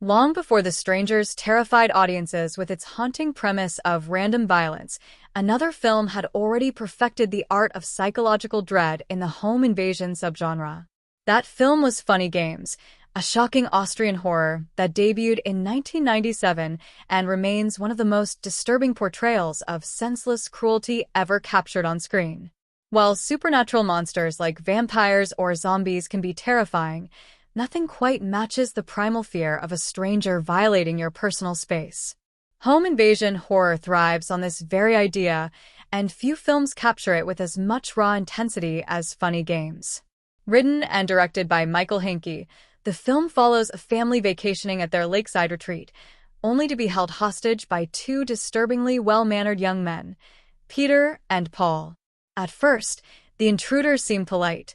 Long before The Strangers terrified audiences with its haunting premise of random violence, another film had already perfected the art of psychological dread in the home invasion subgenre. That film was Funny Games, a shocking Austrian horror that debuted in 1997 and remains one of the most disturbing portrayals of senseless cruelty ever captured on screen. While supernatural monsters like vampires or zombies can be terrifying, nothing quite matches the primal fear of a stranger violating your personal space. Home invasion horror thrives on this very idea, and few films capture it with as much raw intensity as Funny Games. Written and directed by Michael Haneke, the film follows a family vacationing at their lakeside retreat, only to be held hostage by two disturbingly well-mannered young men, Peter and Paul. At first, the intruders seem polite,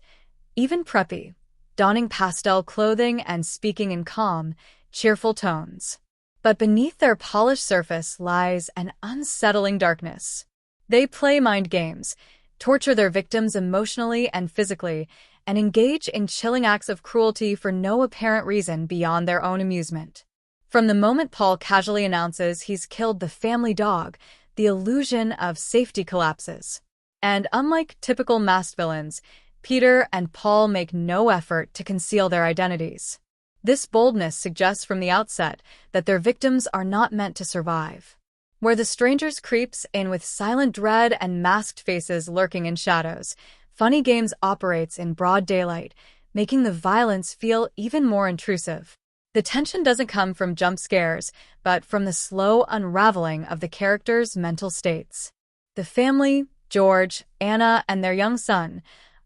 even preppy, donning pastel clothing and speaking in calm, cheerful tones. But beneath their polished surface lies an unsettling darkness. They play mind games, torture their victims emotionally and physically, and engage in chilling acts of cruelty for no apparent reason beyond their own amusement. From the moment Paul casually announces he's killed the family dog, the illusion of safety collapses. And unlike typical masked villains, Peter and Paul make no effort to conceal their identities. This boldness suggests from the outset that their victims are not meant to survive. Where The Strangers creeps in with silent dread and masked faces lurking in shadows, Funny Games operates in broad daylight, making the violence feel even more intrusive. The tension doesn't come from jump scares, but from the slow unraveling of the characters' mental states. The family, George, Anna, and their young son,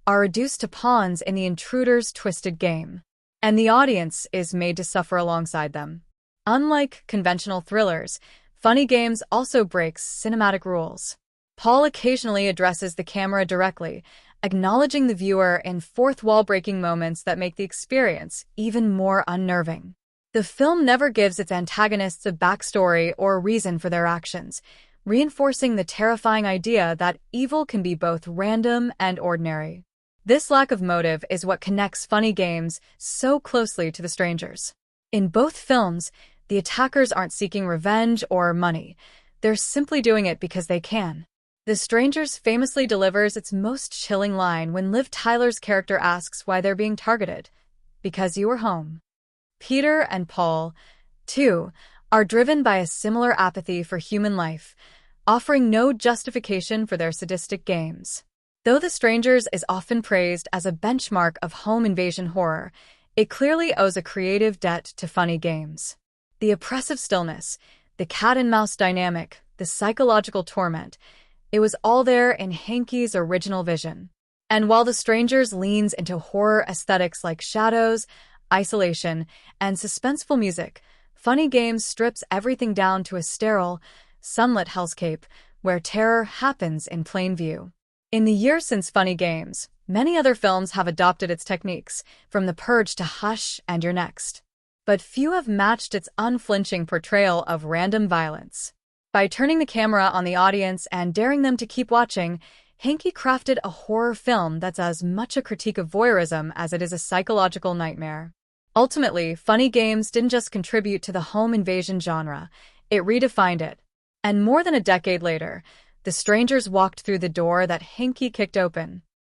are reduced to pawns in the intruder's twisted game, and the audience is made to suffer alongside them. Unlike conventional thrillers, Funny Games also breaks cinematic rules. Paul occasionally addresses the camera directly, acknowledging the viewer in fourth-wall-breaking moments that make the experience even more unnerving. The film never gives its antagonists a backstory or reason for their actions, reinforcing the terrifying idea that evil can be both random and ordinary. This lack of motive is what connects Funny Games so closely to The Strangers. In both films, the attackers aren't seeking revenge or money. They're simply doing it because they can. The Strangers famously delivers its most chilling line when Liv Tyler's character asks why they're being targeted. Because you were home. Peter and Paul, too, are driven by a similar apathy for human life, offering no justification for their sadistic games. Though The Strangers is often praised as a benchmark of home invasion horror, it clearly owes a creative debt to Funny Games. The oppressive stillness, the cat-and-mouse dynamic, the psychological torment, it was all there in Hanke's original vision. And while The Strangers leans into horror aesthetics like shadows, isolation, and suspenseful music, Funny Games strips everything down to a sterile, sunlit hellscape where terror happens in plain view. In the years since Funny Games, many other films have adopted its techniques, from The Purge to Hush and You're Next. But few have matched its unflinching portrayal of random violence. By turning the camera on the audience and daring them to keep watching, Hanke crafted a horror film that's as much a critique of voyeurism as it is a psychological nightmare. Ultimately, Funny Games didn't just contribute to the home invasion genre, it redefined it. And more than a decade later, The Strangers walked through the door that Hanke kicked open.